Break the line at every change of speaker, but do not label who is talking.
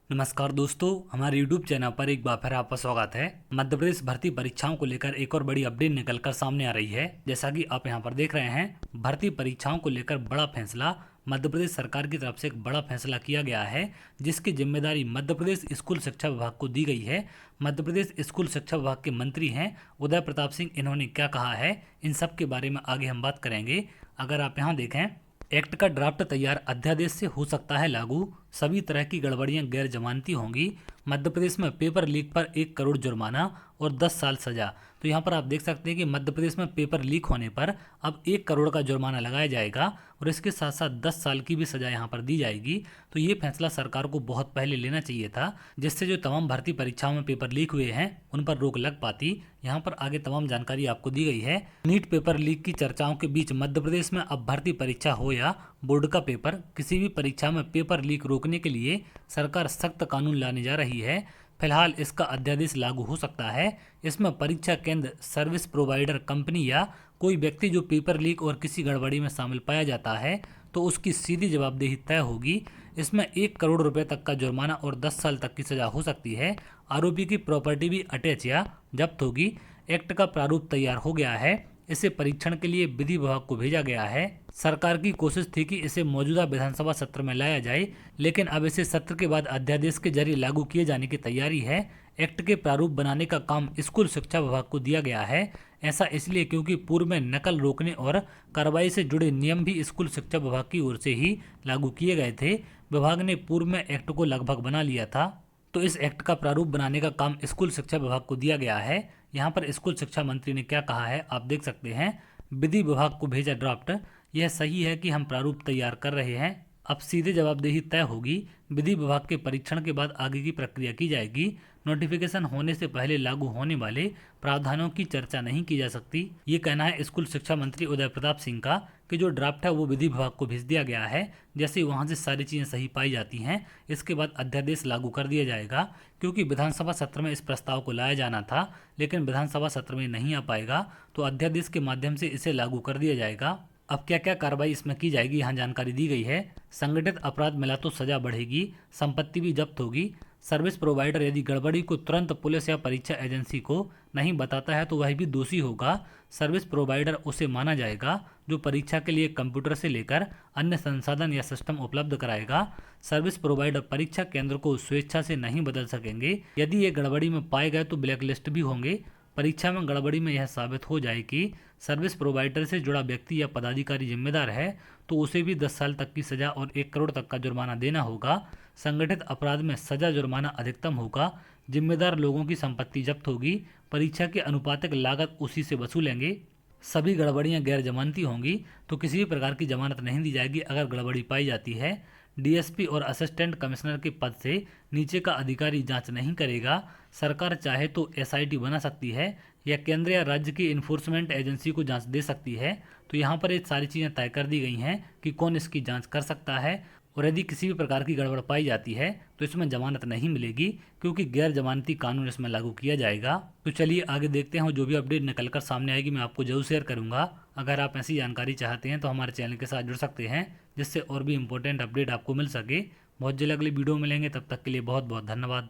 नमस्कार दोस्तों, हमारे YouTube चैनल पर एक बार फिर आपका स्वागत है। मध्य प्रदेश भर्ती परीक्षाओं को लेकर एक और बड़ी अपडेट निकलकर सामने आ रही है। जैसा कि आप यहां पर देख रहे हैं, भर्ती परीक्षाओं को लेकर बड़ा फैसला मध्य प्रदेश सरकार की तरफ से एक बड़ा फैसला किया गया है, जिसकी जिम्मेदारी मध्य प्रदेश स्कूल शिक्षा विभाग को दी गई है। मध्य प्रदेश स्कूल शिक्षा विभाग के मंत्री हैं उदय प्रताप सिंह। इन्होंने क्या कहा है, इन सब के बारे में आगे हम बात करेंगे। अगर आप यहाँ देखें, एक्ट का ड्राफ्ट तैयार, अध्यादेश से हो सकता है लागू, सभी तरह की गड़बड़ियां गैर जमानती होंगी। मध्य प्रदेश में पेपर लीक पर 1 करोड़ जुर्माना और 10 साल सजा। तो यहाँ पर आप देख सकते हैं कि मध्य प्रदेश में पेपर लीक होने पर अब 1 करोड़ का जुर्माना लगाया जाएगा और इसके साथ साथ 10 साल की भी सजा यहाँ पर दी जाएगी। तो ये फैसला सरकार को बहुत पहले लेना चाहिए था, जिससे जो तमाम भर्ती परीक्षाओं में पेपर लीक हुए हैं उन पर रोक लग पाती। यहाँ पर आगे तमाम जानकारी आपको दी गई है। नीट पेपर लीक की चर्चाओं के बीच मध्य प्रदेश में अब भर्ती परीक्षा हो या बोर्ड का पेपर, किसी भी परीक्षा में पेपर लीक रोकने के लिए सरकार सख्त कानून लाने जा रही है। फिलहाल इसका अध्यादेश लागू हो सकता है। इसमें परीक्षा केंद्र, सर्विस प्रोवाइडर कंपनी या कोई व्यक्ति जो पेपर लीक और किसी गड़बड़ी में शामिल पाया जाता है तो उसकी सीधी जवाबदेही तय होगी। इसमें 1 करोड़ रुपए तक का जुर्माना और 10 साल तक की सजा हो सकती है। आरोपी की प्रॉपर्टी भी अटैच या जब्त होगी। एक्ट का प्रारूप तैयार हो गया है। इसे परीक्षण के लिए विधि विभाग को भेजा गया है। सरकार की कोशिश थी कि इसे मौजूदा विधानसभा सत्र में लाया जाए, लेकिन अब इसे सत्र के बाद अध्यादेश के जरिए लागू किए जाने की तैयारी है। एक्ट के प्रारूप बनाने का काम स्कूल शिक्षा विभाग को दिया गया है। ऐसा इसलिए क्योंकि पूर्व में नकल रोकने और कार्रवाई से जुड़े नियम भी स्कूल शिक्षा विभाग की ओर से ही लागू किए गए थे। विभाग ने पूर्व में एक्ट को लगभग बना लिया था, तो इस एक्ट का प्रारूप बनाने का काम स्कूल शिक्षा विभाग को दिया गया है। यहाँ पर स्कूल शिक्षा मंत्री ने क्या कहा है आप देख सकते हैं। विधि विभाग को भेजा ड्राफ्ट, यह सही है कि हम प्रारूप तैयार कर रहे हैं। अब सीधे जवाबदेही तय होगी। विधि विभाग के परीक्षण के बाद आगे की प्रक्रिया की जाएगी। नोटिफिकेशन होने से पहले लागू होने वाले प्रावधानों की चर्चा नहीं की जा सकती। ये कहना है स्कूल शिक्षा मंत्री उदय प्रताप सिंह का कि जो ड्राफ्ट है वो विधि विभाग को भेज दिया गया है। जैसे वहाँ से सारी चीज़ें सही पाई जाती हैं, इसके बाद अध्यादेश लागू कर दिया जाएगा। क्योंकि विधानसभा सत्र में इस प्रस्ताव को लाया जाना था, लेकिन विधानसभा सत्र में नहीं आ पाएगा, तो अध्यादेश के माध्यम से इसे लागू कर दिया जाएगा। अब क्या क्या कार्रवाई इसमें की जाएगी, यहाँ जानकारी दी गई है। संगठित अपराध मिला तो सजा बढ़ेगी, संपत्ति भी जब्त होगी। सर्विस प्रोवाइडर यदि गड़बड़ी को तुरंत पुलिस या परीक्षा एजेंसी को नहीं बताता है तो वह भी दोषी होगा। सर्विस प्रोवाइडर उसे माना जाएगा जो परीक्षा के लिए कंप्यूटर से लेकर अन्य संसाधन या सिस्टम उपलब्ध कराएगा। सर्विस प्रोवाइडर परीक्षा केंद्र को स्वेच्छा से नहीं बदल सकेंगे। यदि ये गड़बड़ी में पाए गए तो ब्लैक लिस्ट भी होंगे। परीक्षा में गड़बड़ी में यह साबित हो जाए कि सर्विस प्रोवाइडर से जुड़ा व्यक्ति या पदाधिकारी जिम्मेदार है तो उसे भी 10 साल तक की सजा और 1 करोड़ तक का जुर्माना देना होगा। संगठित अपराध में सजा जुर्माना अधिकतम होगा। जिम्मेदार लोगों की संपत्ति जब्त होगी। परीक्षा की अनुपातिक लागत उसी से वसूलेंगे। सभी गड़बड़ियां गैर जमानती होंगी, तो किसी भी प्रकार की जमानत नहीं दी जाएगी अगर गड़बड़ी पाई जाती है। डीएसपी और असिस्टेंट कमिश्नर के पद से नीचे का अधिकारी जांच नहीं करेगा। सरकार चाहे तो एसआईटी बना सकती है या केंद्र या राज्य की इन्फोर्समेंट एजेंसी को जांच दे सकती है। तो यहाँ पर ये सारी चीज़ें तय कर दी गई हैं कि कौन इसकी जांच कर सकता है, और यदि किसी भी प्रकार की गड़बड़ पाई जाती है तो इसमें जमानत नहीं मिलेगी, क्योंकि गैर जमानती कानून इसमें लागू किया जाएगा। तो चलिए आगे देखते हैं, जो भी अपडेट निकलकर सामने आएगी मैं आपको जरूर शेयर करूंगा। अगर आप ऐसी जानकारी चाहते हैं तो हमारे चैनल के साथ जुड़ सकते हैं, जिससे और भी इंपॉर्टेंट अपडेट आपको मिल सके। बहुत जल्द अगली वीडियो मिलेंगे, तब तक के लिए बहुत बहुत धन्यवाद।